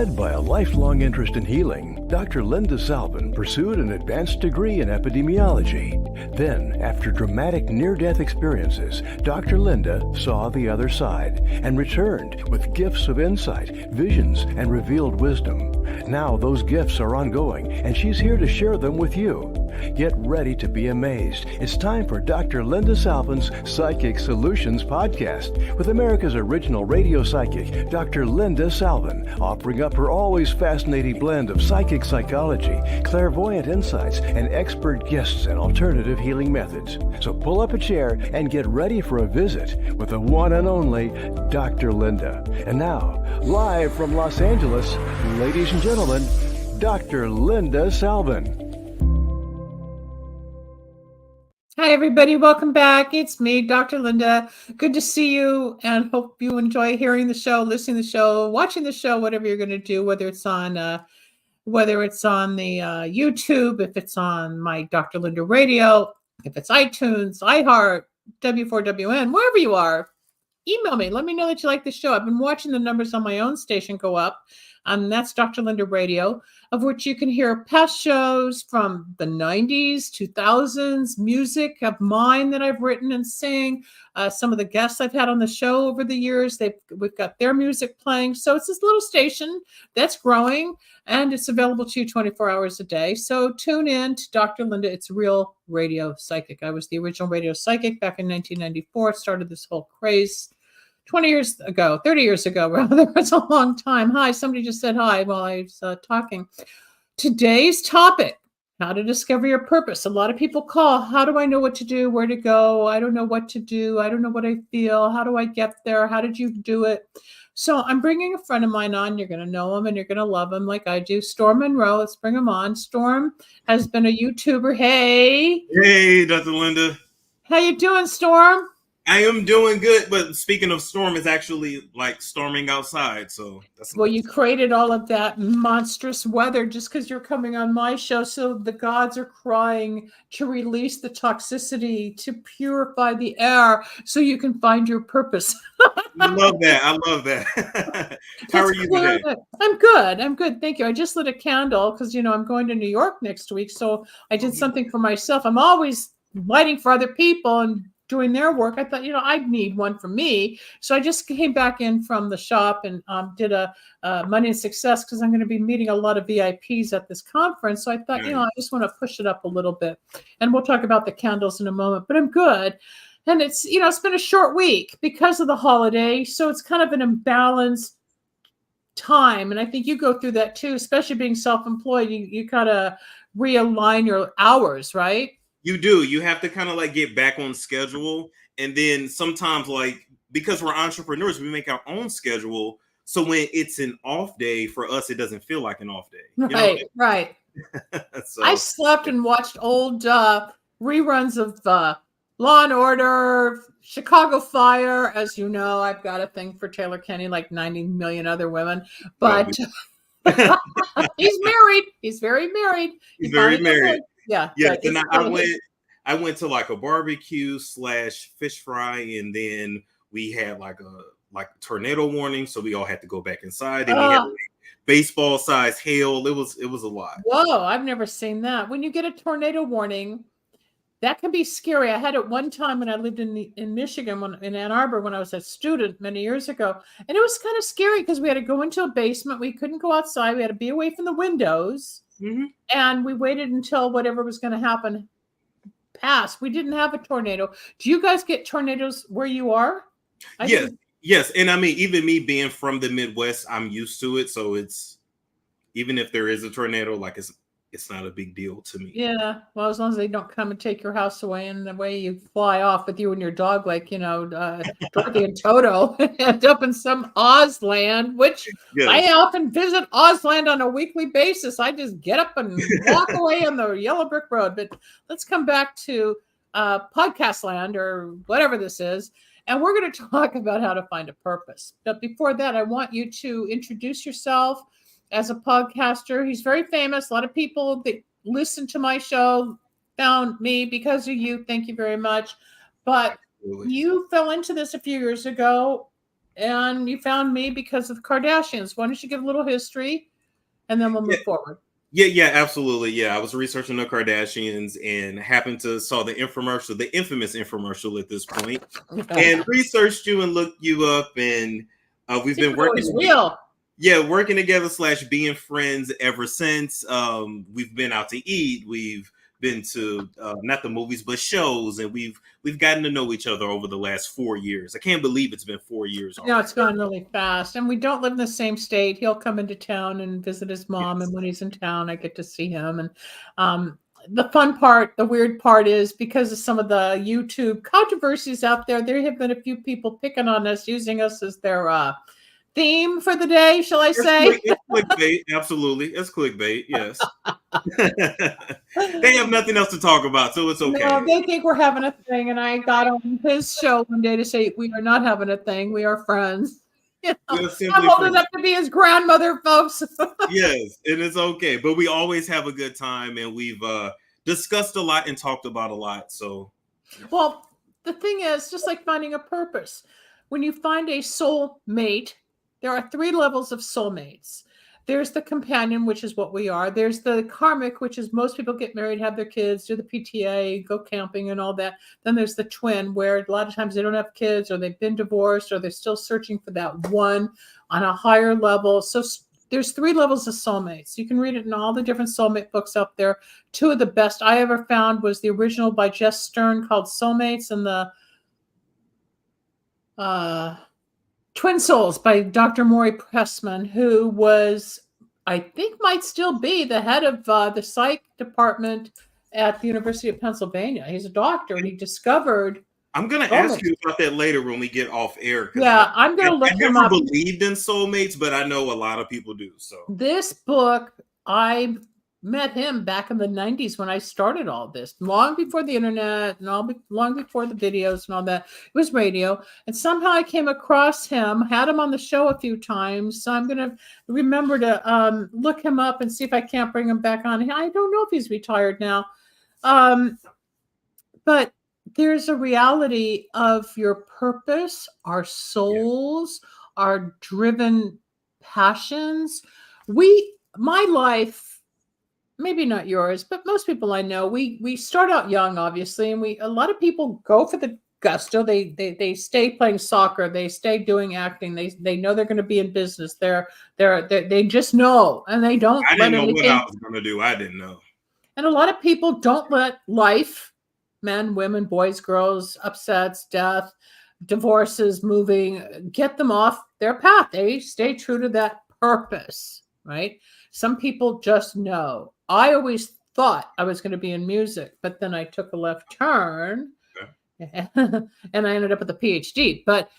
Led by a lifelong interest in healing, Dr. Linda Salvin pursued an advanced degree in epidemiology. Then, after dramatic near-death experiences, Dr. Linda saw the other side and returned with gifts of insight, visions, and revealed wisdom. Now those gifts are ongoing, and she's here to share them with you. Get ready to be amazed. It's time for Dr. Linda Salvin's Psychic Solutions podcast with America's original radio psychic, Dr. Linda Salvin, offering up her always fascinating blend of psychic psychology, clairvoyant insights, and expert guests and alternative healing methods. So pull up a chair and get ready for a visit with the one and only Dr. Linda. And now, live from Los Angeles, ladies and gentlemen, Dr. Linda Salvin. Hi, everybody. Welcome back. It's me, Dr. Linda. Good to see you, and hope you enjoy hearing the show, listening to the show, watching the show, whatever you're going to do, whether it's on the YouTube, if it's on my Dr. Linda radio, if it's iTunes, iHeart, W4WN, wherever you are. Email me. Let me know that you like the show. I've been watching the numbers on my own station go up, and that's Dr. Linda Radio, of which you can hear past shows from the 90s, 2000s, music of mine that I've written and sing. Some of the guests I've had on the show over the years, we've got their music playing. So it's this little station that's growing, and it's available to you 24 hours a day. So tune in to Dr. Linda. It's real radio psychic. I was the original radio psychic back in 1994. Started this whole craze 30 years ago, rather. It's a long time. Hi, somebody just said hi while I was talking. Today's topic, how to discover your purpose. A lot of people call, how do I know what to do, where to go? I don't know what to do. I don't know what I feel. How do I get there? How did you do it? So I'm bringing a friend of mine on. You're going to know him and you're going to love him like I do. Storm Monroe. Let's bring him on. Storm has been a YouTuber. Hey. Hey, Dr. Linda. How you doing, Storm? I am doing good, but speaking of storm, it's actually like storming outside. So that's well, you created all of that monstrous weather just because you're coming on my show. So the gods are crying to release the toxicity, to purify the air so you can find your purpose. I love that. How are you today? I'm good. Thank you. I just lit a candle because, I'm going to New York next week. So I did something for myself. I'm always lighting for other people and doing their work. I thought, I'd need one for me. So I just came back in from the shop and did a Money and Success because I'm going to be meeting a lot of VIPs at this conference. So I thought, I just want to push it up a little bit. And we'll talk about the candles in a moment, but I'm good. And it's, it's been a short week because of the holiday. So it's kind of an imbalanced time. And I think you go through that too, especially being self-employed. You kind of realign your hours, right? You do. You have to kind of like get back on schedule. And then sometimes because we're entrepreneurs, we make our own schedule. So when it's an off day for us, it doesn't feel like an off day. Right. So, I slept and watched old reruns of Law and Order, Chicago Fire. As you know, I've got a thing for Taylor Kenny, like 90 million other women. But he's married. He's very married. He's very married. Yeah. And I went to like a barbecue / fish fry, and then we had like a tornado warning, so we all had to go back inside. And we had baseball size hail. It was a lot. Whoa, I've never seen that. When you get a tornado warning, that can be scary. I had it one time when I lived in Michigan, in Ann Arbor, when I was a student many years ago, and it was kind of scary because we had to go into a basement. We couldn't go outside. We had to be away from the windows. Mm-hmm. And we waited until whatever was going to happen passed. We didn't have a tornado. Do you guys get tornadoes where you are? Yes. And I mean, even me being from the Midwest, I'm used to it. So it's, even if there is a tornado, like it's not a big deal to me. Yeah. Well, as long as they don't come and take your house away, and the way you fly off with you and your dog, like, Dorothy and Toto, end up in some Oz land, which I often visit Oz land on a weekly basis. I just get up and walk away on the yellow brick road. But let's come back to podcast land or whatever this is. And we're going to talk about how to find a purpose. But before that, I want you to introduce yourself as a podcaster. He's very famous. A lot of people that listen to my show found me because of you. Thank you very much. But you fell into this a few years ago. and you found me because of the Kardashians. Why don't you give a little history, and then we'll move forward. Yeah, absolutely. Yeah, I was researching the Kardashians and happened to saw the infomercial, the infamous infomercial at this point, and researched you and looked you up, and we've been working. Real. Yeah, working together / being friends ever since. We've been out to eat. We've been to not the movies but shows, and we've gotten to know each other over the last 4 years. I can't believe it's been 4 years already. No, it's gone really fast, and we don't live in the same state. He'll come into town and visit his mom, and when he's in town, I get to see him. And the fun part, the weird part is because of some of the YouTube controversies out there, there have been a few people picking on us, using us as their theme for the day, shall I say? It's clickbait, absolutely. It's clickbait, yes. They have nothing else to talk about, so it's okay. No, they think we're having a thing, and I got on his show one day to say we are not having a thing. We are friends. You know, I'm old enough to be his grandmother, folks. Yes, it is okay. But we always have a good time, and we've discussed a lot and talked about a lot. So, well, the thing is, just like finding a purpose, when you find a soul mate, there are 3 levels of soulmates. There's the companion, which is what we are. There's the karmic, which is most people get married, have their kids, do the PTA, go camping and all that. Then there's the twin, where a lot of times they don't have kids, or they've been divorced, or they're still searching for that one on a higher level. So there's 3 levels of soulmates. You can read it in all the different soulmate books out there. 2 of the best I ever found was the original by Jess Stern called Soulmates, and the Twin Souls by Dr. Maury Pressman, who was, I think, might still be the head of the psych department at the University of Pennsylvania. He's a doctor, and he discovered. I'm going to ask you about that later when we get off air. Yeah, I'm going to look him up. I never believed in soulmates, but I know a lot of people do. So this book, I met him back in the 90s when I started all this, long before the internet and long before the videos and all that. It was radio. And somehow I came across him, had him on the show a few times. So I'm going to remember to look him up and see if I can't bring him back on. I don't know if he's retired now. But there's a reality of your purpose, our souls, our driven passions. My life, maybe not yours, but most people I know, we start out young, obviously, and a lot of people go for the gusto. They stay playing soccer, they stay doing acting, they know they're going to be in business. They just know, and they don't. I didn't know what I was going to do. I didn't know. And a lot of people don't let life, men, women, boys, girls, upsets, death, divorces, moving, get them off their path. They stay true to that purpose, right? Some people just know. I always thought I was going to be in music, but then I took a left turn, and I ended up with a PhD. But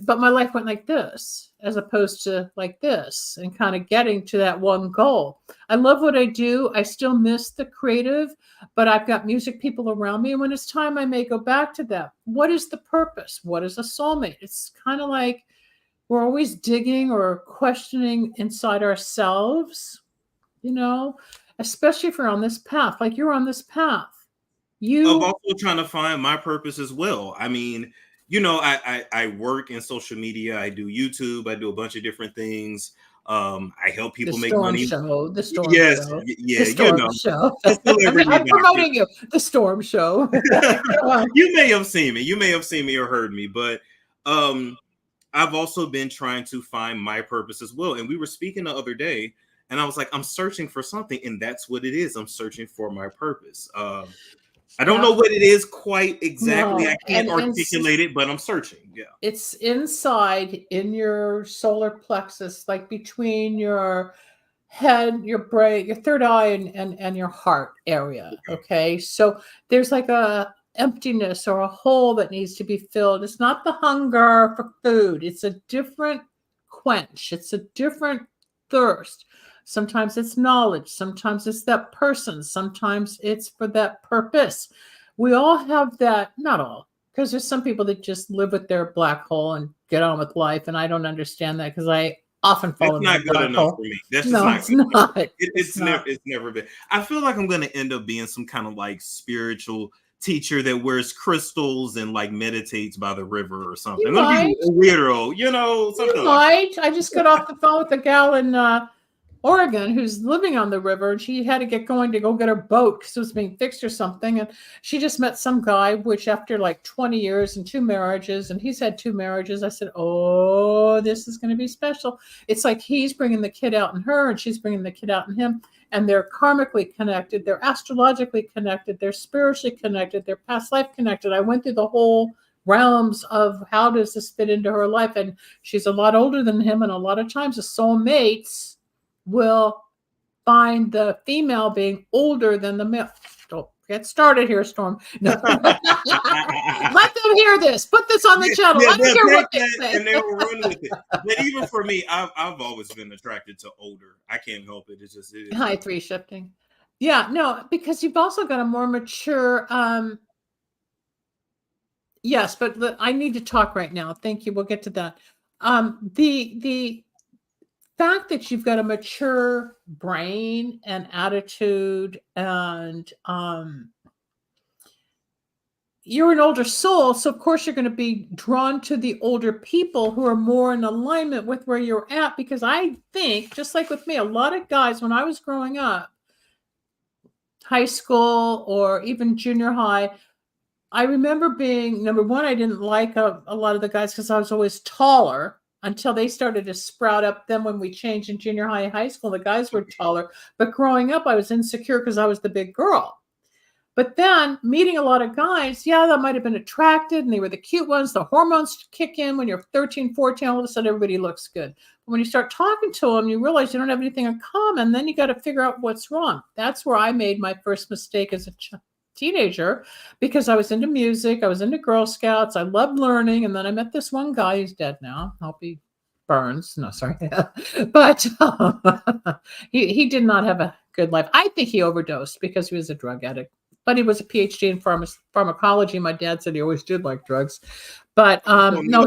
my life went like this, as opposed to like this, and kind of getting to that one goal. I love what I do. I still miss the creative, but I've got music people around me, and when it's time, I may go back to that. What is the purpose? What is a soulmate? It's kind of like we're always digging or questioning inside ourselves, especially if you're on this path, like you're on this path. I'm also trying to find my purpose as well. I mean, I work in social media. I do YouTube. I do a bunch of different things. I help people make money. The Storm yes, Show. Yeah, the Storm Show. I'm promoting you. The Storm Show. You may have seen me. You may have seen me or heard me, but I've also been trying to find my purpose as well. And we were speaking the other day, and I was like, I'm searching for something, and that's what it is. I'm searching for my purpose. I don't know what it is quite exactly. No, I can't articulate it, but I'm searching. Yeah. It's inside in your solar plexus, like between your head, your brain, your third eye, and your heart area. Okay. So there's like a emptiness or a hole that needs to be filled. It's not the hunger for food. It's a different quench. It's a different thirst. Sometimes it's knowledge. Sometimes it's that person. Sometimes it's for that purpose. We all have that, not all, because there's some people that just live with their black hole and get on with life. And I don't understand that, because I often fall in that black hole. For me. That's just not good. It's never been. I feel like I'm going to end up being some kind of like spiritual teacher that wears crystals and like meditates by the river or something. You might. A weirdo, something You like might. I just got off the phone with a gal in Oregon who's living on the river, and she had to get going to go get her boat because it was being fixed or something. And she just met some guy, which after like 20 years and 2 marriages, and he's had 2 marriages. I said, oh, this is going to be special. It's like he's bringing the kid out in her, and she's bringing the kid out in him. And they're karmically connected. They're astrologically connected. They're spiritually connected. They're past life connected. I went through the whole realms of how does this fit into her life. And she's a lot older than him. And a lot of times the soulmates will find the female being older than the male. Don't get started here, Storm. No. Let them hear this. Put this on the channel. I don't care what they say. And they will run with it. But even for me, I've always been attracted to older. I can't help it. It's just high 3 shifting. Yeah, no, because you've also got a more mature. Yes, but I need to talk right now. Thank you. We'll get to that. The fact that you've got a mature brain and attitude, and you're an older soul, so of course you're going to be drawn to the older people who are more in alignment with where you're at. Because I think, just like with me, a lot of guys, when I was growing up, high school or even junior high, I remember being, number one, I didn't like a lot of the guys because I was always taller until they started to sprout up. Then when we changed in junior high and high school, the guys were taller. But growing up, I was insecure because I was the big girl. But then meeting a lot of guys, yeah, that might have been attracted, and they were the cute ones. The hormones kick in when you're 13, 14, all of a sudden everybody looks good. But when you start talking to them, you realize you don't have anything in common. Then you got to figure out what's wrong. That's where I made my first mistake as a teenager, because I was into music. I was into Girl Scouts. I loved learning. And then I met this one guy. He's dead now. Hope he burns. No, sorry. But he did not have a good life. I think he overdosed because he was a drug addict. But he was a PhD in pharmacology. My dad said he always did like drugs. But no,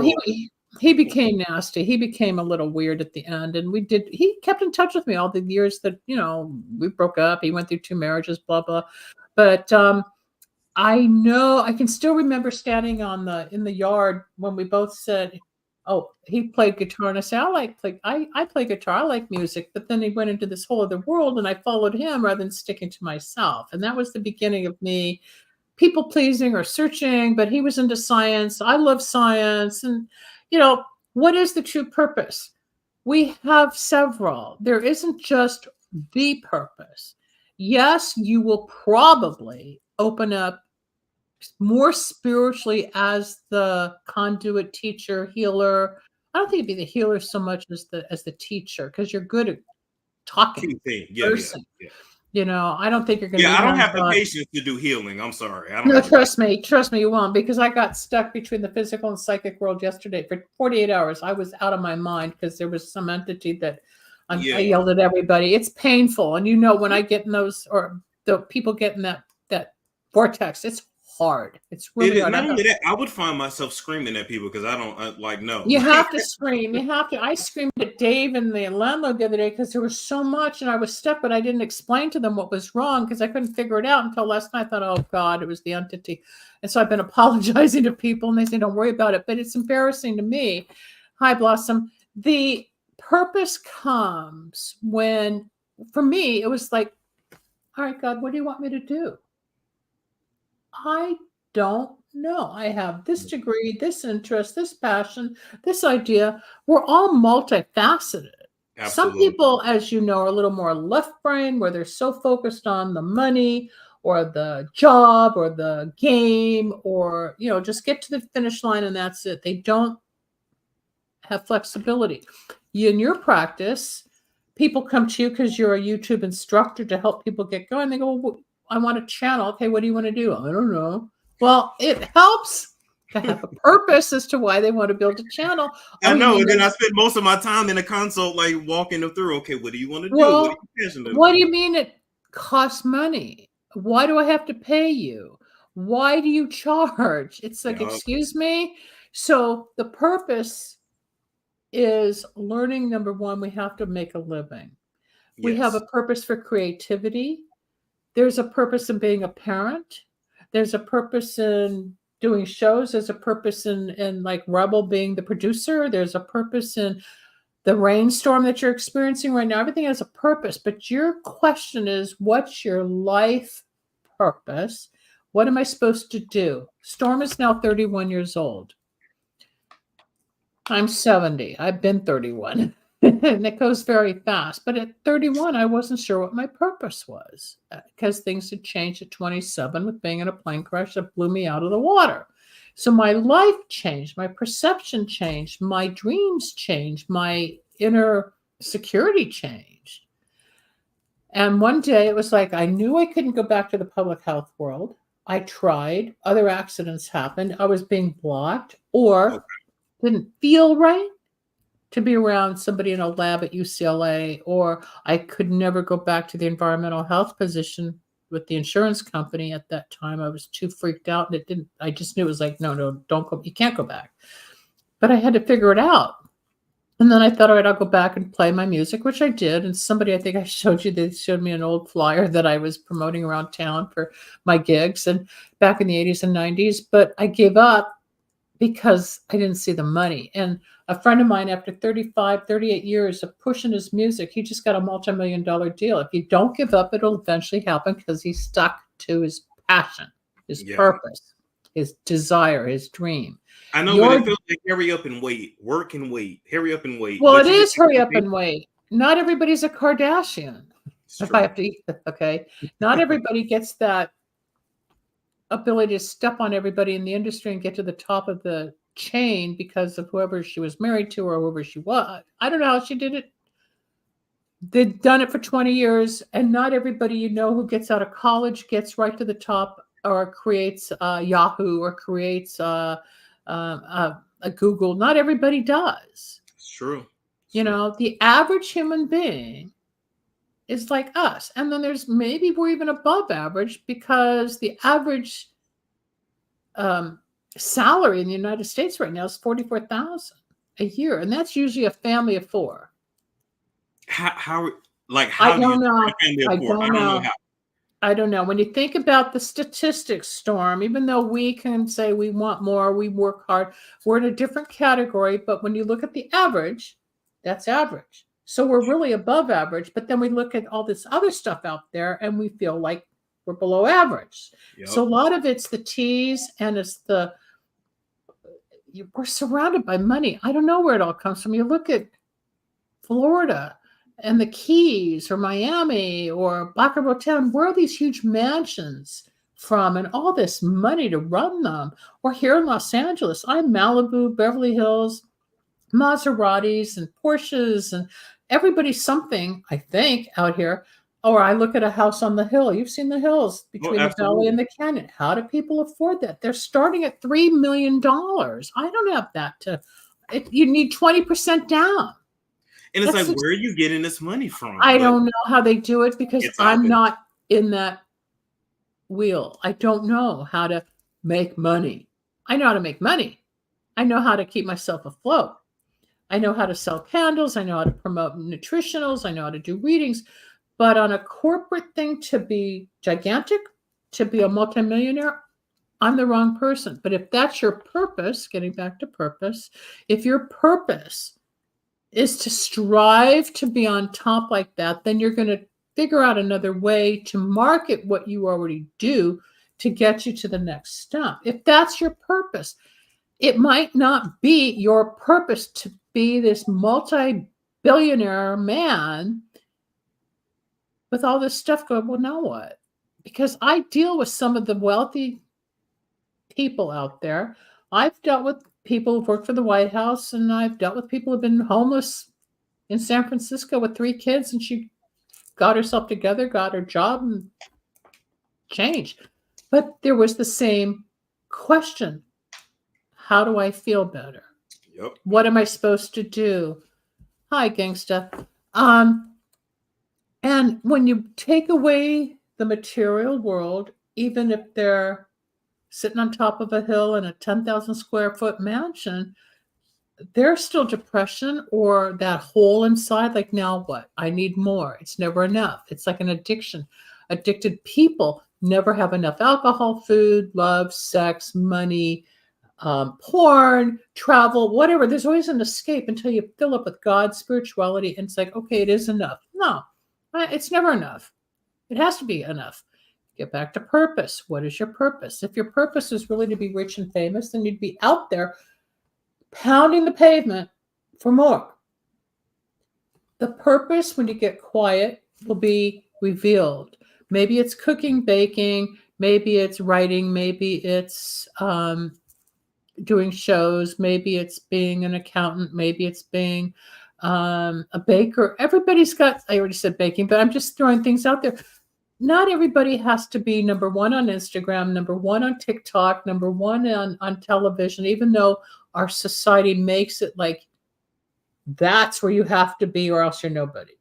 he became nasty. He became a little weird at the end. And he kept in touch with me all the years that, we broke up. He went through 2 marriages, blah, blah. But I know I can still remember standing in the yard when we both said, oh, he played guitar. And I said, I play guitar. I like music. But then he went into this whole other world, and I followed him rather than sticking to myself. And that was the beginning of me people pleasing or searching. But he was into science. I love science. And, what is the true purpose? We have several. There isn't just the purpose. Yes, you will probably open up more spiritually as the conduit, teacher, healer. I don't think it'd be the healer so much as the teacher, because you're good at talking. Yeah. I don't think you're going to. Yeah, I don't have the patience to do healing. I'm sorry. No, trust me, you won't, because I got stuck between the physical and psychic world yesterday for 48 hours. I was out of my mind because there was some entity that I yelled at everybody. It's painful, and when I get in those, or the people get in that vortex, it's hard. It's really hard. Not only that, I would find myself screaming at people because I don't no. You have to scream. I screamed at Dave and the landlord the other day because there was so much, and I was stuck, but I didn't explain to them what was wrong because I couldn't figure it out until last night. I thought, oh God, it was the entity. And so I've been apologizing to people, and they say, don't worry about it. But it's embarrassing to me. Hi, Blossom. The purpose comes when, for me, it was like, all right, God, what do you want me to do? I don't know. I have this degree, this interest, this passion, this idea. We're all multifaceted. Absolutely. Some people, as you know, are a little more left brain, where they're so focused on the money or the job or the game, or, just get to the finish line and that's it. They don't have flexibility. In your practice, people come to you because you're a YouTube instructor to help people get going. They go, well, I want a channel. Okay, what do you want to do? I don't know. Well, it helps to have a purpose as to why they want to build a channel. I know. And then I spend most of my time in a consult, like walking them through. Okay, what do you want to do? What do you mean it costs money? Why do I have to pay you? Why do you charge? It's like, excuse me. So the purpose is learning. Number one, we have to make a living. Yes. We have a purpose for creativity. There's a purpose in being a parent. There's a purpose in doing shows. There's a purpose in like Rebel being the producer. There's a purpose in the rainstorm that you're experiencing right now. Everything has a purpose, but your question is, what's your life purpose? What am I supposed to do? Storm is now 31 years old. I'm 70. I've been 31. And it goes very fast. But at 31, I wasn't sure what my purpose was because things had changed at 27 with being in a plane crash that blew me out of the water. So my life changed, my perception changed, my dreams changed, my inner security changed. And one day it was like, I knew I couldn't go back to the public health world. I tried. Other accidents happened. I was being blocked or didn't feel right to be around somebody in a lab at UCLA, or I could never go back to the environmental health position with the insurance company at that time. I was too freaked out, and I just knew it was like, no, don't go. You can't go back. But I had to figure it out. And then I thought, all right, I'll go back and play my music, which I did. And somebody, I think I showed you, they showed me an old flyer that I was promoting around town for my gigs and back in the 80s and 90s. But I gave up because I didn't see the money. And a friend of mine, after 38 years of pushing his music, he just got a multi-million-dollar deal. If you don't give up, it'll eventually happen because he stuck to his passion, his purpose, his desire, his dream. I know, but it feels like hurry up and wait, work and wait, hurry up and wait. Well, it is hurry up and wait. Not everybody's a Kardashian. If I have to eat, okay. Not everybody gets that ability to step on everybody in the industry and get to the top of the chain because of whoever she was married to or whoever she was. I don't know how she did it. They've done it for 20 years, and not everybody who gets out of college gets right to the top or creates Yahoo or creates a Google. Not everybody does. It's true. The average human being is like us. And then there's maybe we're even above average because the average salary in the United States right now is $44,000 a year. And that's usually a family of four. How I don't know. I don't know. When you think about the statistics, Storm, even though we can say we want more, we work hard, we're in a different category. But when you look at the average, that's average. So we're really above average. But then we look at all this other stuff out there and we feel like we're below average. Yep. So a lot of it's the T's and it's we're surrounded by money. I don't know where it all comes from. You look at Florida and the Keys or Miami or Boca Raton, where are these huge mansions from and all this money to run them? Or here in Los Angeles, I'm Malibu, Beverly Hills, Maseratis and Porsches and everybody's something, I think, out here. Or I look at a house on the hill. You've seen the hills between the valley and the canyon. How do people afford that? They're starting at $3 million. I don't have that you need 20% down. And it's like, where are you getting this money from? I don't know how they do it because I'm not in that wheel. I don't know how to make money. I know how to make money. I know how to keep myself afloat. I know how to sell candles. I know how to promote nutritionals. I know how to do readings. But on a corporate thing to be gigantic, to be a multimillionaire, I'm the wrong person. But if that's your purpose, getting back to purpose, if your purpose is to strive to be on top like that, then you're going to figure out another way to market what you already do to get you to the next step. If that's your purpose, it might not be your purpose to be this multi-billionaire man with all this stuff going, well, now what? Because I deal with some of the wealthy people out there. I've dealt with people who've worked for the White House, and I've dealt with people who've been homeless in San Francisco with 3 kids, and she got herself together, got her job, and changed. But there was the same question. How do I feel better? Yep. What am I supposed to do? Hi, gangsta. And when you take away the material world, even if they're sitting on top of a hill in a 10,000 square foot mansion, there's still depression or that hole inside. Like, now what? I need more. It's never enough. It's like an addiction. Addicted people never have enough alcohol, food, love, sex, money, porn, travel, whatever. There's always an escape until you fill up with God, spirituality, and it's like, okay, it is enough. No, it's never enough. It has to be enough. Get back to purpose. What is your purpose? If your purpose is really to be rich and famous, then you'd be out there pounding the pavement for more. The purpose, when you get quiet, will be revealed. Maybe it's cooking, baking, maybe it's writing, maybe it's doing shows, maybe it's being an accountant, maybe it's being a baker. Everybody's got, I already said baking, but I'm just throwing things out there. Not everybody has to be number one on Instagram, number one on TikTok, number one on television, even though our society makes it like that's where you have to be or else you're nobody.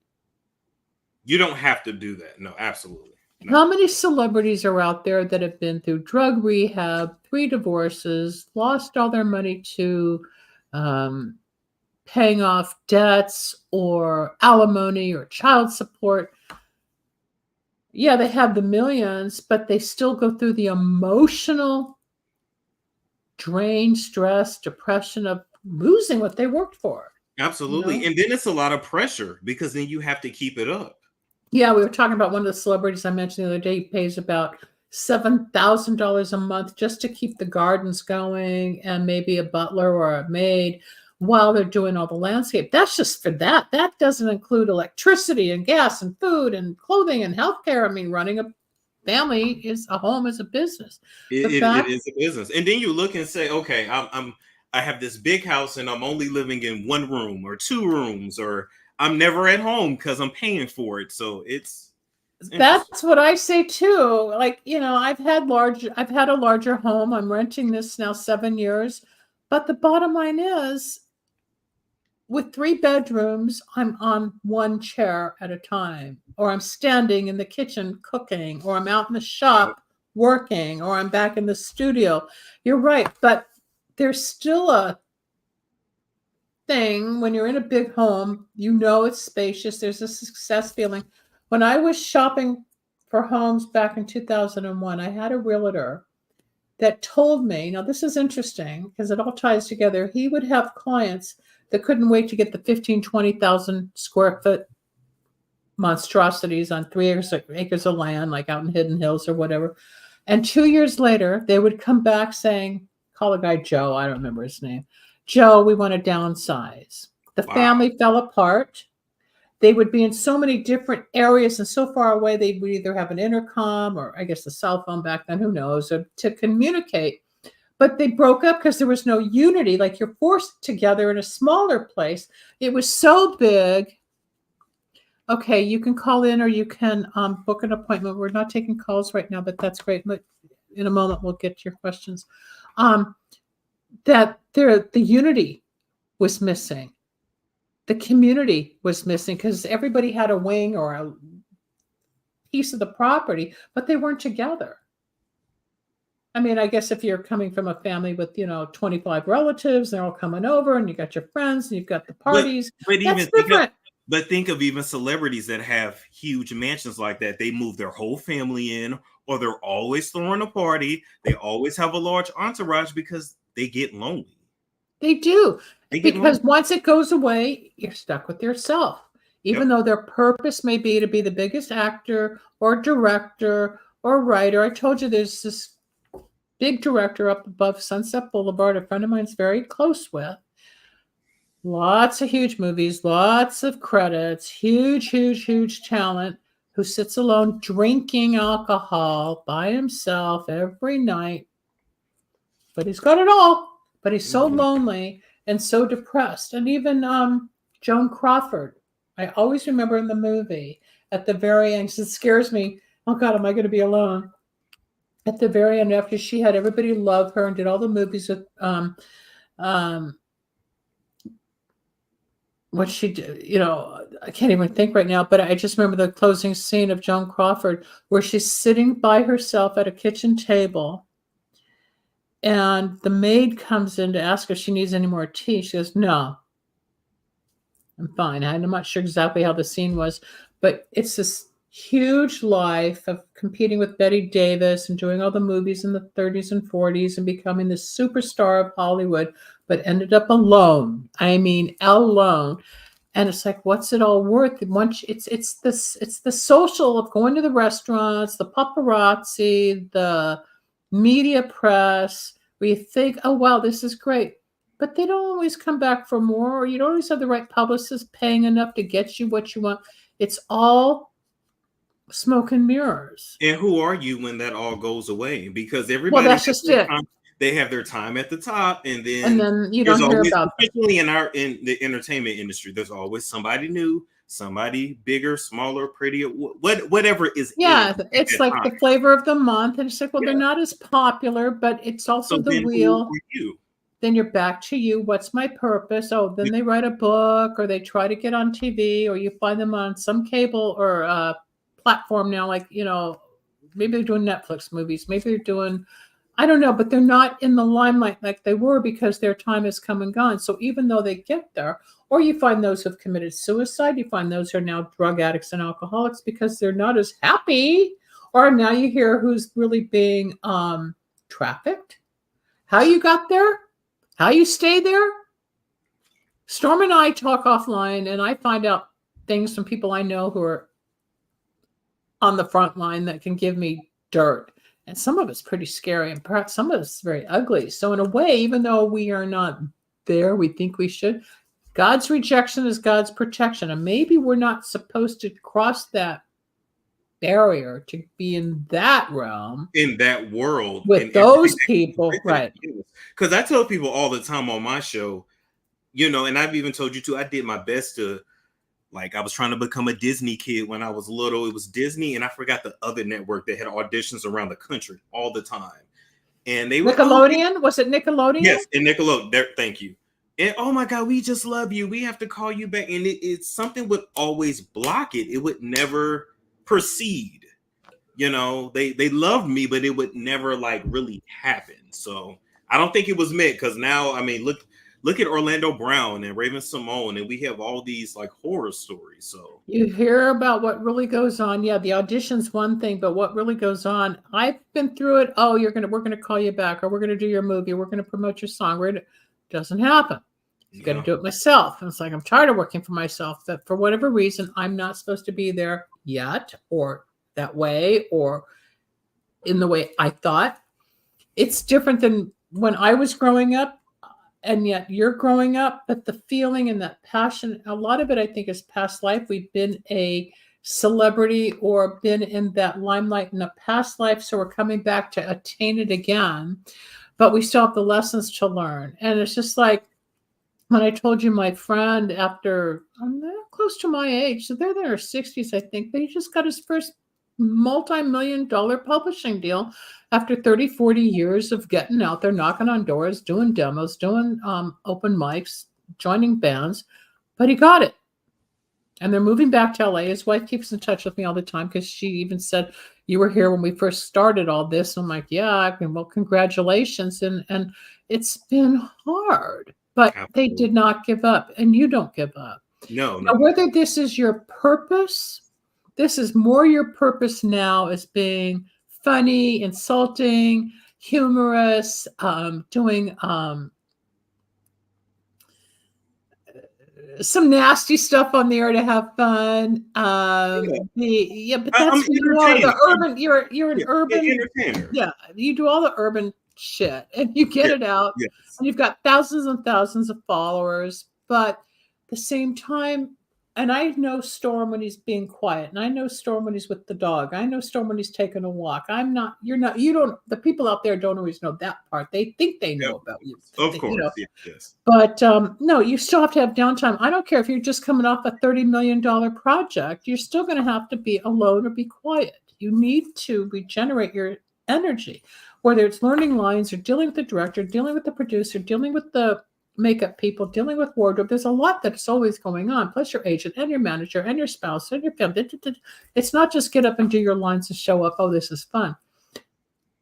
You don't have to do that. No, absolutely. No. How many celebrities are out there that have been through drug rehab, 3 divorces, lost all their money to paying off debts or alimony or child support? Yeah, they have the millions, but they still go through the emotional drain, stress, depression of losing what they worked for. Absolutely. You know? And then it's a lot of pressure because then you have to keep it up. Yeah, we were talking about one of the celebrities I mentioned the other day. He pays about $7,000 a month just to keep the gardens going and maybe a butler or a maid while they're doing all the landscape. That's just for that. That doesn't include electricity and gas and food and clothing and healthcare. I mean, running a family is a home is a business. It is a business. And then you look and say, okay, I have this big house and I'm only living in 1 room or 2 rooms, or I'm never at home because I'm paying for it. So that's what I say too. Like, you know, I've had a larger home. I'm renting this now 7 years. But the bottom line is, with 3 bedrooms, I'm on 1 chair at a time, or I'm standing in the kitchen cooking, or I'm out in the shop working, or I'm back in the studio. You're right. But there's still a thing when you're in a big home, you know it's spacious. There's a success feeling. When I was shopping for homes back in 2001, I had a realtor that told me, now this is interesting because it all ties together. He would have clients that couldn't wait to get the 15, 20,000 square foot monstrosities on 3 acres of land, like out in Hidden Hills or whatever. And 2 years later, they would come back saying, call a guy Joe, I don't remember his name. Joe, we want to downsize. The family fell apart. They would be in so many different areas and so far away, they would either have an intercom or I guess the cell phone back then, who knows, or to communicate. But they broke up because there was no unity. Like you're forced together in a smaller place. It was so big. Okay, you can call in or you can book an appointment. We're not taking calls right now, but that's great. But in a moment, we'll get to your questions. That the unity was missing. The community was missing because everybody had a wing or a piece of the property, but they weren't together. I mean, I guess if you're coming from a family with, 25 relatives, they're all coming over and you got your friends and you've got the parties. That's different. But think of even celebrities that have huge mansions like that. They move their whole family in, or they're always throwing a party. They always have a large entourage because they get lonely. They do. Because once it goes away, you're stuck with yourself. Even though their purpose may be to be the biggest actor or director or writer. I told you there's this big director up above Sunset Boulevard, a friend of mine's very close with. Lots of huge movies, lots of credits, huge, huge, huge talent, who sits alone drinking alcohol by himself every night. But he's got it all. But he's so lonely and so depressed. And even Joan Crawford, I always remember in the movie at the very end, it scares me. Oh God, am I going to be alone? At the very end, after she had everybody love her and did all the movies with what she did, I can't even think right now, but I just remember the closing scene of Joan Crawford where she's sitting by herself at a kitchen table. And the maid comes in to ask her if she needs any more tea. She goes, no, I'm fine. I'm not sure exactly how the scene was, but it's this huge life of competing with Betty Davis and doing all the movies in the 30s and 40s and becoming the superstar of Hollywood, but ended up alone. I mean, alone. And it's like, what's it all worth? Once it's the social of going to the restaurants, the paparazzi, the media press, where you think, oh wow, this is great. But they don't always come back for more, or you don't always have the right publicist paying enough to get you what you want. It's all smoke and mirrors. And who are you when that all goes away? Because Well, everybody that's just it. they have their time at the top, and And then then you there's don't hear always, about them. especially in the entertainment industry, there's always somebody new, somebody bigger, smaller, prettier, whatever is. Yeah, in it's at like that the time. flavor of the month. And it's like, well, they're Yeah. not as popular, but it's also So the then who wheel. are you? Then you're back to you. What's my purpose? Oh, then they write a book, or they try to get on TV, or you find them on some cable or platform now, like, maybe they're doing Netflix movies, maybe they're doing, I don't know, but they're not in the limelight like they were because their time has come and gone. So even though they get there, or you find those who've committed suicide, you find those who are now drug addicts and alcoholics because they're not as happy, or now you hear who's really being trafficked, how you got there, how you stay there. Storm and I talk offline, and I find out things from people I know who are on the front line that can give me dirt. And some of it's pretty scary, and perhaps some of it's very ugly. So in a way, even though we are not there, we think we should. God's rejection is God's protection. And maybe we're not supposed to cross that barrier to be in that realm, in that world, with and those people, right? Because I tell people all the time on my show, and I've even told you too, I did my best to, like, I was trying to become a Disney kid when I was little. It was Disney, and I forgot the other network that had auditions around the country all the time. And they were Nickelodeon? Was it Nickelodeon? Yes, and Nickelodeon. There, thank you. And oh my God, we just love you. We have to call you back. And it's something would always block it. It would never proceed. They loved me, but it would never like really happen. So I don't think it was meant, because now, I mean, look at Orlando Brown and Raven Simone, and we have all these like horror stories. So you hear about what really goes on. Yeah, the audition's one thing, but what really goes on, I've been through it. Oh, we're gonna call you back, or we're gonna do your movie, we're gonna promote your song. Doesn't happen. You got to do it myself. And it's like, I'm tired of working for myself, that for whatever reason, I'm not supposed to be there yet, or that way, or in the way I thought. It's different than when I was growing up, and yet you're growing up, but the feeling and that passion, a lot of it, I think, is past life. We've been a celebrity or been in that limelight in a past life, so we're coming back to attain it again, but we still have the lessons to learn. And it's just like when I told you my friend, after close to my age, so they're in their 60s, I think, but he just got his first multi-million-dollar publishing deal after 30, 40 years of getting out there, knocking on doors, doing demos, doing open mics, joining bands, but he got it. And they're moving back to LA. His wife keeps in touch with me all the time, because she even said, you were here when we first started all this. And I'm like, yeah, well, congratulations. And it's been hard, but they did not give up, and you don't give up. No. Now, whether this is your purpose, this is more your purpose now, as being funny, insulting, humorous, doing some nasty stuff on the air to have fun. But that's who you are. The urban, you're an urban entertainer. Yeah, you do all the urban shit, and you get it out. Yes. And you've got thousands and thousands of followers, but at the same time, and I know Storm when he's being quiet, and I know Storm when he's with the dog. I know Storm when he's taking a walk. The people out there don't always know that part. They think they know about you. Of course, yes. But no, you still have to have downtime. I don't care if you're just coming off a $30 million project. You're still going to have to be alone or be quiet. You need to regenerate your energy, whether it's learning lines or dealing with the director, dealing with the producer, dealing with the makeup people, dealing with wardrobe. There's a lot that's always going on, plus your agent and your manager and your spouse and your family. It's not just get up and do your lines and show up. Oh, this is fun.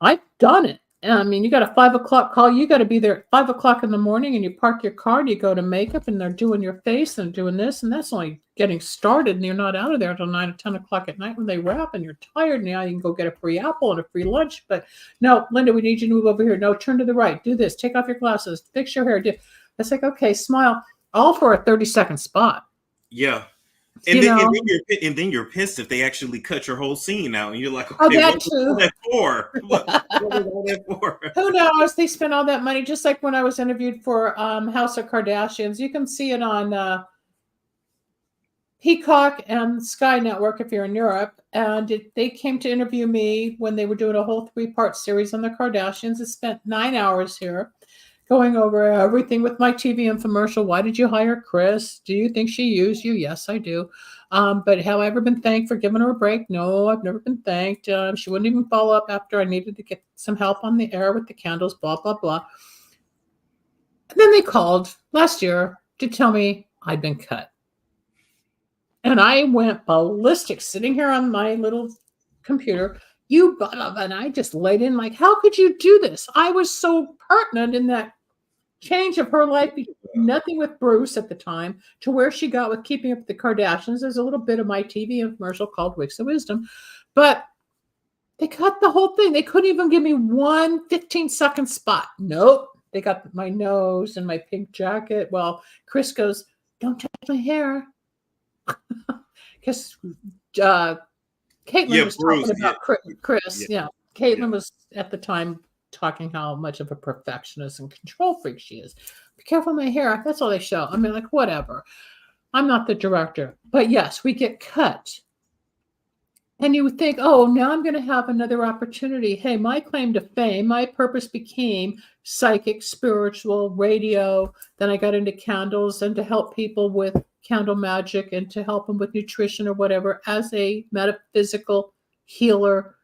I've done it. I mean, you got a 5 o'clock call. You got to be there at 5 o'clock in the morning, and you park your car and you go to makeup, and they're doing your face and doing this, and that's only getting started, and you're not out of there until 9 or 10 o'clock at night when they wrap, and you're tired. Now you can go get a free apple and a free lunch. But no, Linda, we need you to move over here. No, turn to the right. Do this. Take off your glasses. Fix your hair. It's like, okay, smile. All for a 30-second spot. Yeah. And then you're pissed if they actually cut your whole scene out, and you're like, okay, that what too. was that for? What was all that for? Who knows? They spent all that money, just like when I was interviewed for House of Kardashians. You can see it on Peacock and Sky Network if you're in Europe. And they came to interview me when they were doing a whole 3-part series on the Kardashians. It spent 9 hours here, going over everything with my TV infomercial. Why did you hire Chris? Do you think she used you? Yes, I do. But have I ever been thanked for giving her a break? No, I've never been thanked. She wouldn't even follow up after I needed to get some help on the air with the candles, blah, blah, blah. And then they called last year to tell me I'd been cut. And I went ballistic sitting here on my little computer. And I just laid in like, how could you do this? I was so pertinent in that change of her life, nothing with Bruce at the time, to where she got with Keeping Up with the Kardashians. There's a little bit of my TV infomercial called Weeks of Wisdom, but they cut the whole thing. They couldn't even give me one 15-second spot. Nope. They got my nose and my pink jacket. Well, Chris goes, don't touch my hair. Because Caitlin was Bruce, talking about Chris. Yeah. Caitlin was at the time talking how much of a perfectionist and control freak she is. Be careful of my hair. That's all they show. I mean, like, whatever. I'm not the director. But yes, we get cut. And you would think, oh, now I'm going to have another opportunity. Hey, my claim to fame, my purpose became psychic, spiritual, radio. Then I got into candles and to help people with candle magic and to help them with nutrition or whatever as a metaphysical healer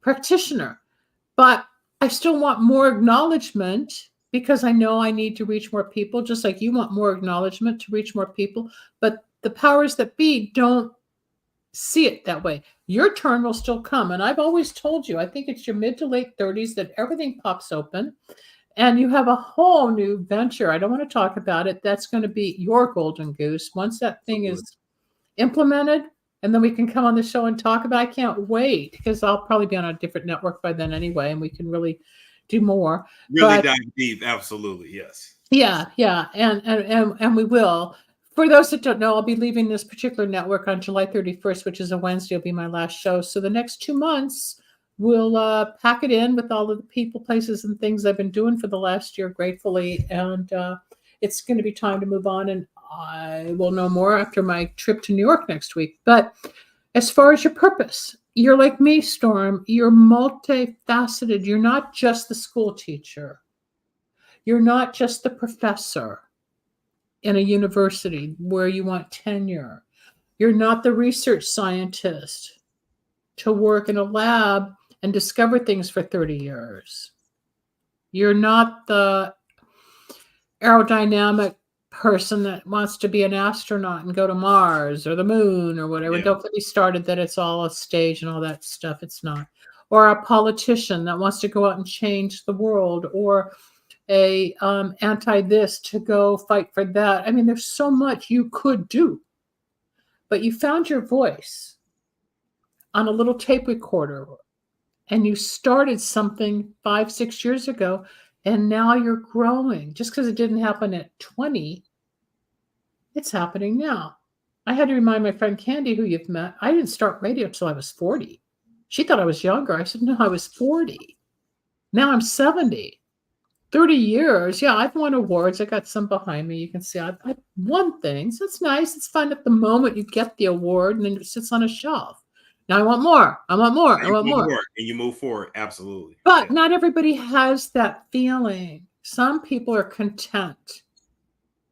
practitioner. But I still want more acknowledgement because I know I need to reach more people, just like you want more acknowledgement to reach more people. But the powers that be don't see it that way. Your turn will still come. And I've always told you, I think it's your mid to late 30s that everything pops open and you have a whole new venture. I don't want to talk about it. That's going to be your golden goose. Once that thing is implemented, and then we can come on the show and talk about it. I can't wait because I'll probably be on a different network by then anyway, and we can really do more. Really dive deep. Absolutely. Yes. Yeah. And we will. For those that don't know, I'll be leaving this particular network on July 31st, which is a Wednesday. It'll be my last show. So the next 2 months, we'll pack it in with all of the people, places, and things I've been doing for the last year, gratefully. And it's going to be time to move on. And I will know more after my trip to New York next week. But as far as your purpose, you're like me, Storm. You're multifaceted. You're not just the school teacher. You're not just the professor in a university where you want tenure. You're not the research scientist to work in a lab and discover things for 30 years. You're not the aerodynamic person that wants to be an astronaut and go to Mars or the moon or whatever. Yeah. Don't get me started that it's all a stage and all that stuff. It's not. Or a politician that wants to go out and change the world, or a anti-this to go fight for that. I mean, there's so much you could do, but you found your voice on a little tape recorder and you started something 5-6 years ago, and now you're growing. Just because it didn't happen at 20, it's happening now. I had to remind my friend Candy, who you've met, I didn't start radio till I was 40. She thought I was younger. I said, no, I was 40. Now I'm 70. 30 years. Yeah, I've won awards. I got some behind me. You can see I've won things. It's nice. It's fun at the moment you get the award and then it sits on a shelf. Now I want more. I want more. I want more. And you move forward. Absolutely. But not everybody has that feeling. Some people are content.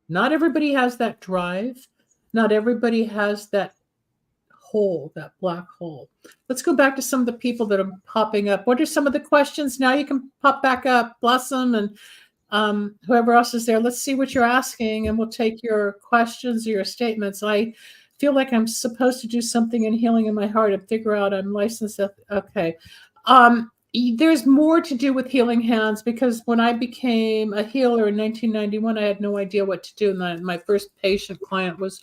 Not everybody has that drive. Not everybody has that hole, that black hole. Let's go back to some of the people that are popping up. What are some of the questions? Now you can pop back up, Blossom, and whoever else is there. Let's see what you're asking, and we'll take your questions or your statements. I feel like I'm supposed to do something in healing in my heart and figure out I'm licensed. Okay. There's more to do with healing hands, because when I became a healer in 1991, I had no idea what to do. And my first patient client was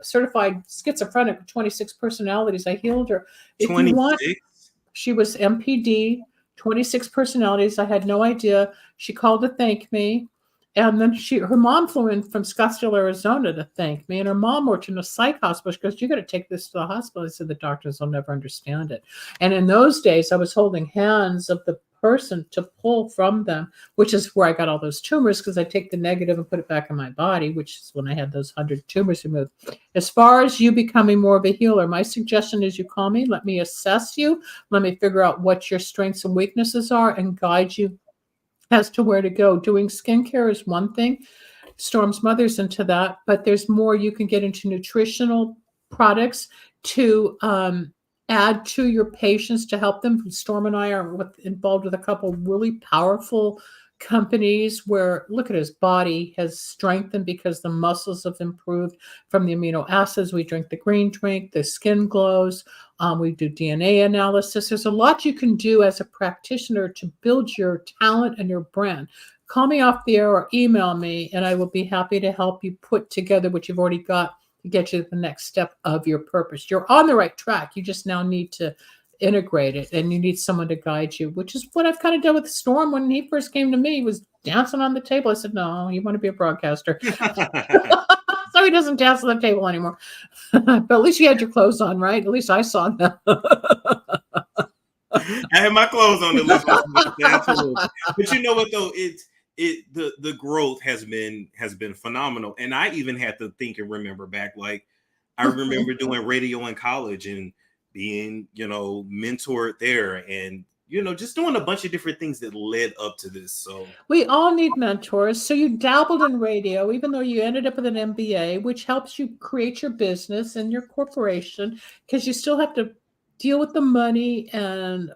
certified schizophrenic with 26 personalities. I healed her. If you want, 26. she was MPD, 26 personalities. I had no idea. She called to thank me. And then her mom flew in from Scottsdale, Arizona to thank me. And her mom worked in a psych hospital. She goes, "You got to take this to the hospital." I said, "The doctors will never understand it." And in those days, I was holding hands of the person to pull from them, which is where I got all those tumors, because I take the negative and put it back in my body, which is when I had those 100 tumors removed. As far as you becoming more of a healer, my suggestion is you call me, let me assess you, let me figure out what your strengths and weaknesses are, and guide you as to where to go. Doing skincare is one thing. Storm's mother's into that, but there's more. You can get into nutritional products to add to your patients to help them. Storm and I are involved with a couple really powerful companies where, look at his body has strengthened because the muscles have improved from the amino acids. We drink the green drink, the skin glows. We do DNA analysis. There's a lot you can do as a practitioner to build your talent and your brand. Call me off the air or email me, and I will be happy to help you put together what you've already got to get you to the next step of your purpose. You're on the right track. You just now need to integrate it, and you need someone to guide you, which is what I've kind of done with Storm. When he first came to me, he was dancing on the table. I said, "No, you want to be a broadcaster." So he doesn't dance on the table anymore. But at least you had your clothes on, right? At least I saw them. I had my clothes on the list. But you know what though? The growth has been phenomenal. And I even had to think and remember back. Like I remember doing radio in college and being, mentored there, and just doing a bunch of different things that led up to this. So we all need mentors. So you dabbled in radio, even though you ended up with an MBA, which helps you create your business and your corporation, because you still have to deal with the money and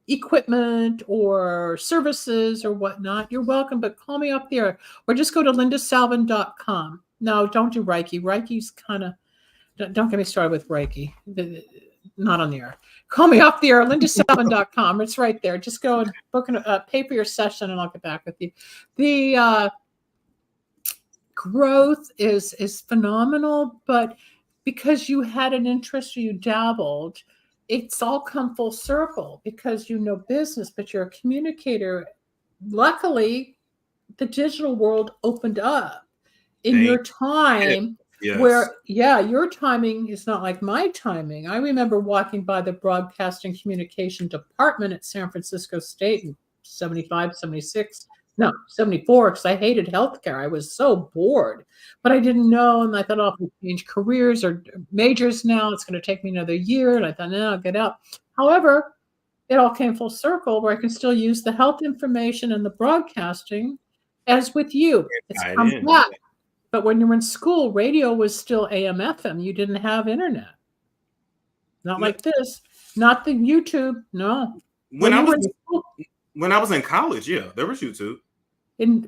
equipment or services or whatnot. You're welcome, but call me up there, or just go to lindasalvin.com. No, don't do Reiki. Reiki's kind of, don't get me started with Reiki. Not on the air. Call me off the air, lindasalvin.com. It's right there. Just go and book pay for your session, and I'll get back with you. The growth is phenomenal, but because you had an interest or you dabbled, it's all come full circle because you know business, but you're a communicator. Luckily, the digital world opened up in your time. Yes. Where, your timing is not like my timing. I remember walking by the broadcasting communication department at San Francisco State in 75, 76, no, 74, because I hated healthcare. I was so bored, but I didn't know. And I thought, I'll change careers or majors now. It's going to take me another year. And I thought, no, I'll get out. However, it all came full circle where I can still use the health information and the broadcasting as with you. It's come back. But when you were in school, radio was still AM, FM. You didn't have internet. Not like this. Not the YouTube. No. When I was in college, there was YouTube.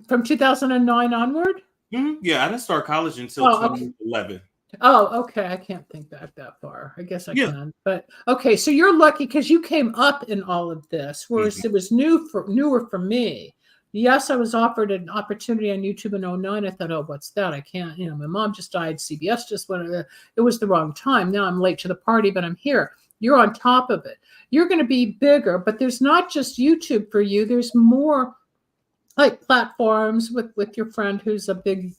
From 2009 onward? Mm-hmm. Yeah, I didn't start college until 2011. Oh, okay. I can't think back that far. I guess I can. But okay, so you're lucky because you came up in all of this, whereas it was newer for me. Yes, I was offered an opportunity on YouTube in 2009. I thought, oh, what's that? I can't, my mom just died. CBS just went, it was the wrong time. Now I'm late to the party, but I'm here. You're on top of it. You're going to be bigger, but there's not just YouTube for you. There's more like platforms with your friend who's a big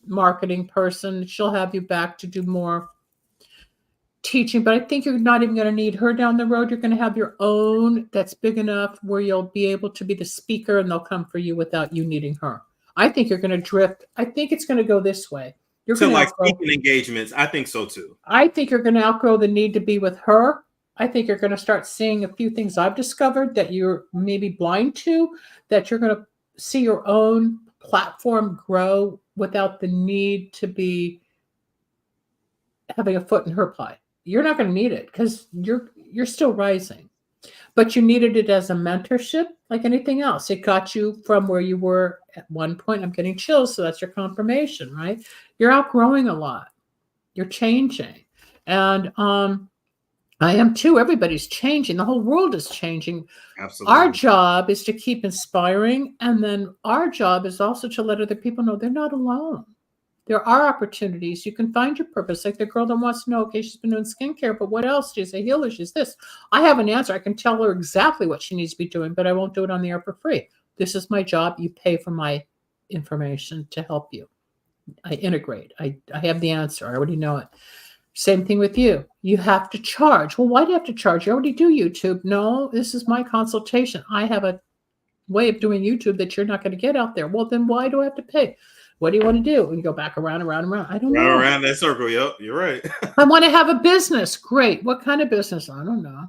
marketing person. She'll have you back to do more teaching, but I think you're not even going to need her down the road. You're going to have your own that's big enough where you'll be able to be the speaker and they'll come for you without you needing her. I think you're going to drift. I think it's going to go this way. You're going to like speaking engagements. I think so too. I think you're going to outgrow the need to be with her. I think you're going to start seeing a few things I've discovered that you're maybe blind to, that you're going to see your own platform grow without the need to be having a foot in her pie. You're not going to need it because you're still rising, but you needed it as a mentorship, like anything else. It got you from where you were at one point. I'm getting chills, so that's your confirmation, right? You're outgrowing a lot. You're changing, and I am too. Everybody's changing. The whole world is changing. Our Absolutely. job is to keep inspiring. And then our job is also to let other people know they're not alone. There are opportunities. You can find your purpose. Like the girl that wants to know, okay, she's been doing skincare, but what else? She's a healer. She's this. I have an answer. I can tell her exactly what she needs to be doing, but I won't do it on the air for free. This is my job. You pay for my information to help you. I integrate. I have the answer. I already know it. Same thing with you. You have to charge. Well, why do you have to charge? You already do YouTube. No, this is my consultation. I have a way of doing YouTube that you're not going to get out there. Well, then why do I have to pay? What do you want to do? And go back around, around, around. I don't know. Around that circle. Yep, you're right. I want to have a business. Great. What kind of business? I don't know.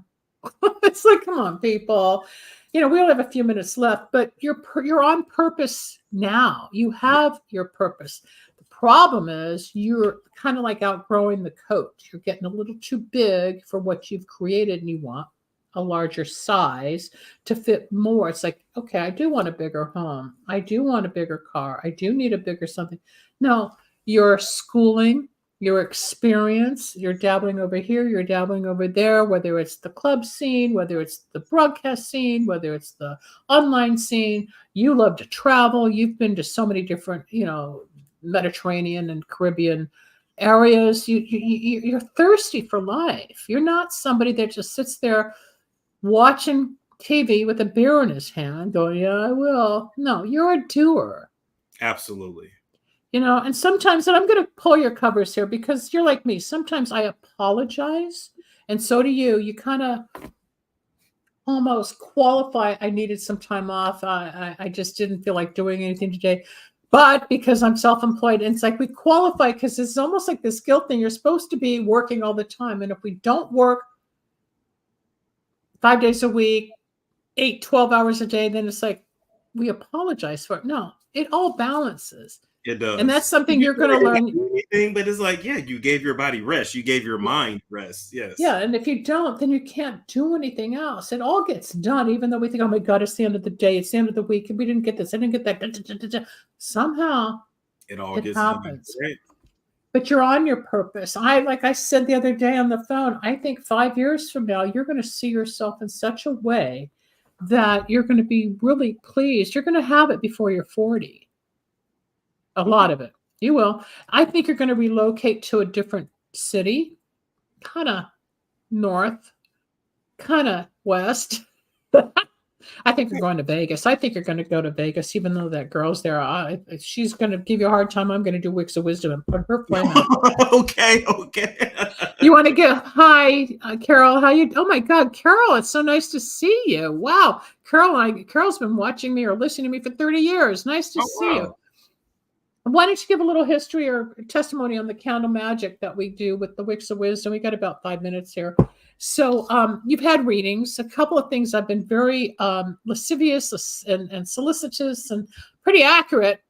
It's like, come on, people. We only have a few minutes left, but you're on purpose now. You have your purpose. The problem is you're kind of like outgrowing the coat. You're getting a little too big for what you've created, and you want a larger size to fit more. It's like, okay, I do want a bigger home. I do want a bigger car. I do need a bigger something. No, your schooling, your experience, you're dabbling over here, you're dabbling over there, whether it's the club scene, whether it's the broadcast scene, whether it's the online scene. You love to travel. You've been to so many different, Mediterranean and Caribbean areas. You're thirsty for life. You're not somebody that just sits there watching TV with a beer in his hand going, yeah, I will. No, you're a doer. Absolutely. And sometimes, and I'm going to pull your covers here because you're like me. Sometimes I apologize. And so do you. You kind of almost qualify. I needed some time off. I just didn't feel like doing anything today. But because I'm self-employed, and it's like we qualify because it's almost like this guilt thing. You're supposed to be working all the time. And if we don't work 5 days a week, 12 hours a day, then it's like we apologize for it. No, it all balances. It does. And that's something you're going to learn. Anything, but it's like, yeah, you gave your body rest. You gave your mind rest. Yes. Yeah. And if you don't, then you can't do anything else. It all gets done, even though we think, oh my God, it's the end of the day. It's the end of the week. And we didn't get this. I didn't get that. Somehow it all gets happens. Done, right? But you're on your purpose. Like I said the other day on the phone, I think 5 years from now, you're going to see yourself in such a way that you're going to be really pleased. You're going to have it before you're 40. A lot of it. You will. I think you're going to relocate to a different city, kind of north, kind of west. I think you're going to Vegas. I think you're going to go to Vegas, even though that girl's there. She's going to give you a hard time. I'm going to do Wicks of Wisdom and put her flame out. Okay. You want to get hi, Carol? How you? Oh my God, Carol! It's so nice to see you. Wow, Carol's been watching me or listening to me for 30 years. Nice to see you. Why don't you give a little history or testimony on the candle magic that we do with the Wicks of Wisdom? We got about 5 minutes here. So you've had readings. A couple of things I've been very lascivious and solicitous and pretty accurate.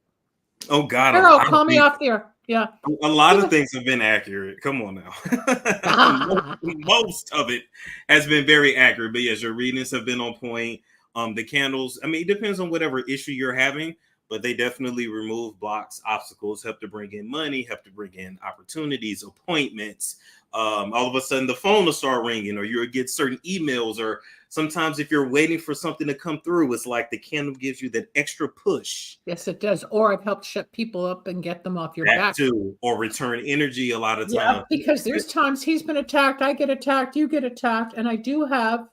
Oh God. Carol, call me off there. Yeah. A lot of things have been accurate. Come on now. Most of it has been very accurate. But yes, your readings have been on point. The candles, I mean, it depends on whatever issue you're having. But they definitely remove blocks, obstacles, help to bring in money, help to bring in opportunities, appointments. All of a sudden, the phone will start ringing, or you'll get certain emails. Or sometimes if you're waiting for something to come through, it's like the candle gives you that extra push. Yes, it does. Or I've helped shut people up and get them off your back. Too, or return energy a lot of times. Yeah, because there's times he's been attacked, I get attacked, you get attacked. And I do have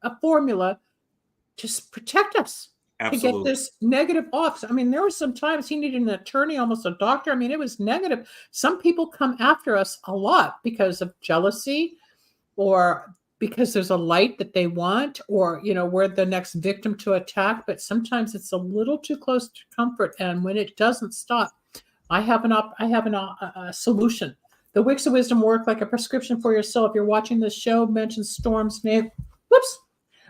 a formula to protect us. Absolutely. To get this negative off. I mean, there were some times he needed an attorney, almost a doctor. I mean, it was negative. Some people come after us a lot because of jealousy or because there's a light that they want, or, we're the next victim to attack. But sometimes it's a little too close to comfort. And when it doesn't stop, I have a solution. The Wicks of Wisdom work like a prescription for your soul. If you're watching this show, mention Storm's name.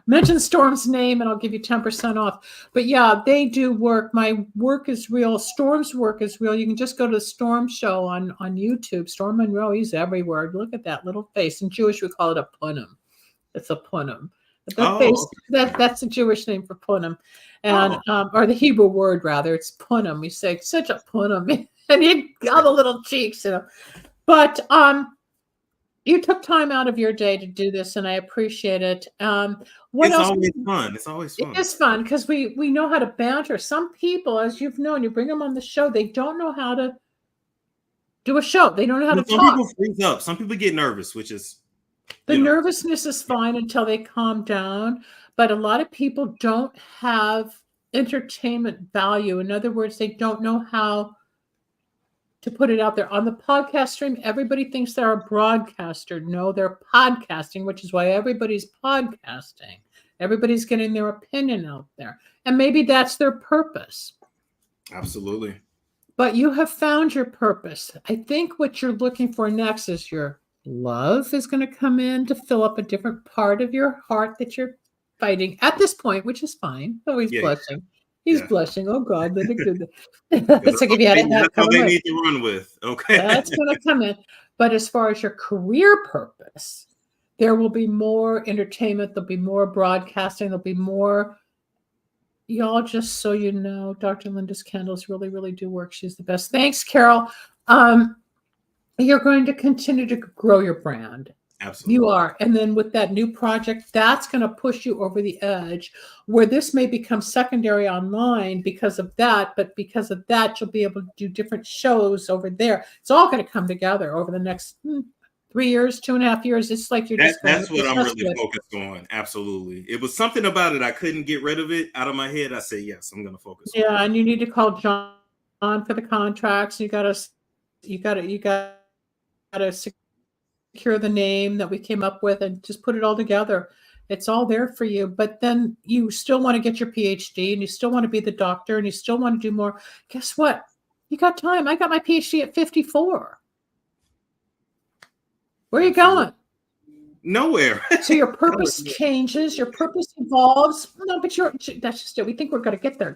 Mention Storm's name and I'll give you 10% off. But yeah, they do work. My work is real. Storm's work is real. You can just go to the Storm show on YouTube. Storm Monroe, he's everywhere. Look at that little face. In Jewish, we call it a punim. It's a punim. But face, that's a Jewish name for punim. And or the Hebrew word rather, it's punim. We say such a punim. And he got the little cheeks, But You took time out of your day to do this, and I appreciate it. What It's else? always fun. It's always It fun. is fun because we know how to banter. Some people, as you've known, you bring them on the show, they don't know how to do a show. They don't know how to Some talk. people freeze up. Some people get nervous, which is The nervousness is fine until they calm down, but a lot of people don't have entertainment value. In other words, they don't know how to put it out there. On the podcast stream, everybody thinks they're a broadcaster. No, they're podcasting, which is why everybody's podcasting. Everybody's getting their opinion out there. And maybe that's their purpose. Absolutely. But you have found your purpose. I think what you're looking for next is your love is going to come in to fill up a different part of your heart that you're fighting at this point, which is fine. Oh, he's blushing. He's blushing. Oh God, let it do that. It's like if you had that's what they need to run with. Okay. That's going to come in. But as far as your career purpose, there will be more entertainment. There'll be more broadcasting. There'll be more. Y'all, just so you know, Dr. Linda's candles really, really do work. She's the best. Thanks, Carol. You're going to continue to grow your brand. Absolutely. You are. And then with that new project, that's going to push you over the edge where this may become secondary online because of that. But because of that, you'll be able to do different shows over there. It's all going to come together over the next 3 years, 2.5 years. It's like that's what I'm really focused on. Absolutely. It was something about it. I couldn't get rid of it out of my head. I said, yes, I'm going to focus on it. And you need to call John for the contracts. You got to secure the name that we came up with and just put it all together. It's all there for you. But then you still want to get your PhD and you still want to be the doctor and you still want to do more. Guess what? You got time. I got my PhD at 54. Where are you going? Nowhere. So your purpose changes, your purpose evolves. No, but that's just it. We think we're going to get there.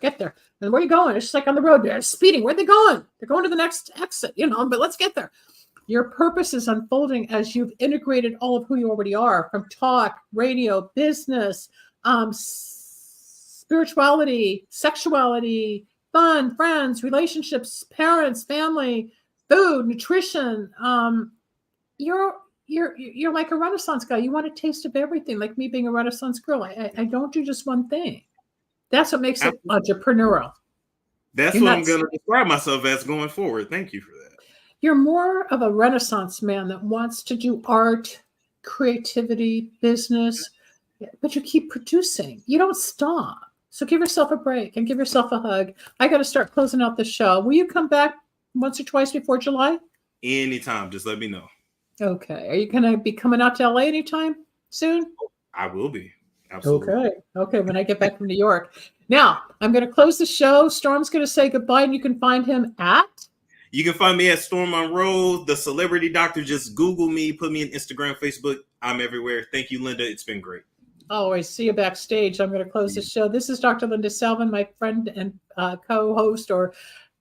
And where are you going? It's just like on the road. They're speeding. Where are they going? They're going to the next exit, but let's get there. Your purpose is unfolding as you've integrated all of who you already are, from talk, radio, business, spirituality, sexuality, fun, friends, relationships, parents, family, food, nutrition. You're like a Renaissance guy. You want a taste of everything, like me being a Renaissance girl. I don't do just one thing. That's what makes it entrepreneurial. That's what I'm going to describe myself as going forward. Thank you for that. You're more of a Renaissance man that wants to do art, creativity, business, but you keep producing. You don't stop. So give yourself a break and give yourself a hug. I got to start closing out the show. Will you come back once or twice before July? Anytime. Just let me know. Okay. Are you going to be coming out to LA anytime soon? I will be. Absolutely. Okay. When I get back from New York. Now, I'm going to close the show. Storm's going to say goodbye, and you can find him at? You can find me at Storm Monroe, the celebrity doctor. Just Google me, put me in Instagram, Facebook. I'm everywhere. Thank you, Linda. It's been great. Always see you backstage. I'm going to close the show. This is Dr. Linda Selvin, my friend and co-host or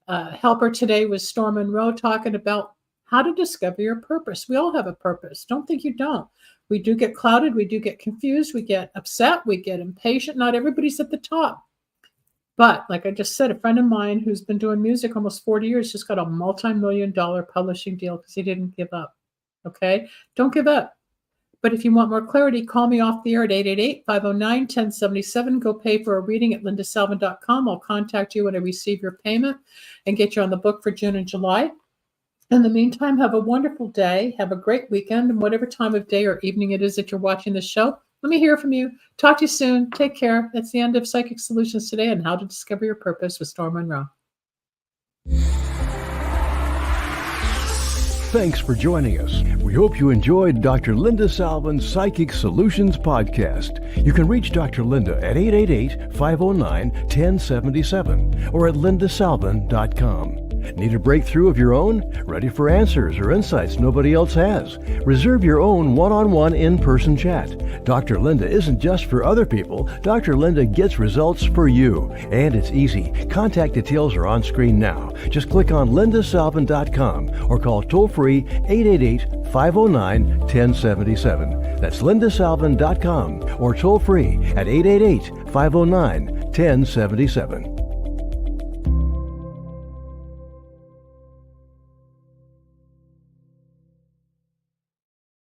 helper today was Storm Monroe, talking about how to discover your purpose. We all have a purpose. Don't think you don't. We do get clouded. We do get confused. We get upset. We get impatient. Not everybody's at the top. But like I just said, a friend of mine who's been doing music almost 40 years just got a multi-million-dollar publishing deal because he didn't give up. Okay? Don't give up. But if you want more clarity, call me off the air at 888-509-1077. Go pay for a reading at lindaselvin.com. I'll contact you when I receive your payment and get you on the book for June and July. In the meantime, have a wonderful day. Have a great weekend. And whatever time of day or evening it is that you're watching this show, let me hear from you. Talk to you soon. Take care. That's the end of Psychic Solutions today on how to discover your purpose with Storm Monroe. Thanks for joining us. We hope you enjoyed Dr. Linda Salvin's Psychic Solutions podcast. You can reach Dr. Linda at 888-509-1077 or at lindasalvin.com. Need a breakthrough of your own? Ready for answers or insights nobody else has? Reserve your own one-on-one in-person chat. Dr. Linda isn't just for other people. Dr. Linda gets results for you. And it's easy. Contact details are on screen now. Just click on lindasalvin.com or call toll-free 888-509-1077. That's lindasalvin.com or toll-free at 888-509-1077.